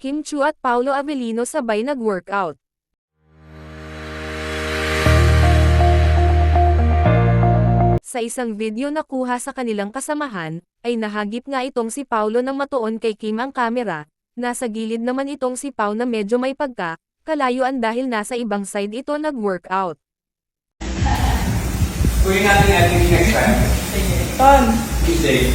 Kim Chu at Paolo Avellino sabay nag-workout. Sa isang video na kuha sa kanilang kasamahan, ay nahagip nga itong si Paolo nang matuon kay Kim ang kamera. Nasa gilid naman itong si Pao na medyo may kalayuan dahil nasa ibang side ito nag-workout. Gawin natin yung activity next time. Ton! Tuesday.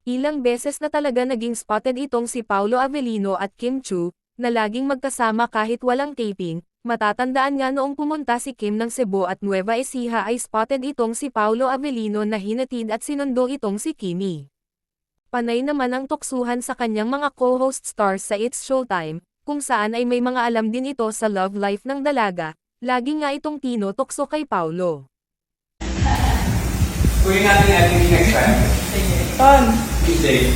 Ilang beses na talaga naging spotted itong si Paolo Avellino at Kim Chu, na laging magkasama kahit walang taping. Matatandaan nga noong pumunta si Kim ng Cebu at Nueva Ecija ay spotted itong si Paolo Avellino na hinatid at sinundo itong si Kimi. Panay naman ang tuksuhan sa kanyang mga co-host stars sa It's Showtime, kung saan ay may mga alam din ito sa love life ng dalaga. Lagi nga itong tinutokso kay Paolo. Gawin natin yung activity next time. Ton! Tuesday.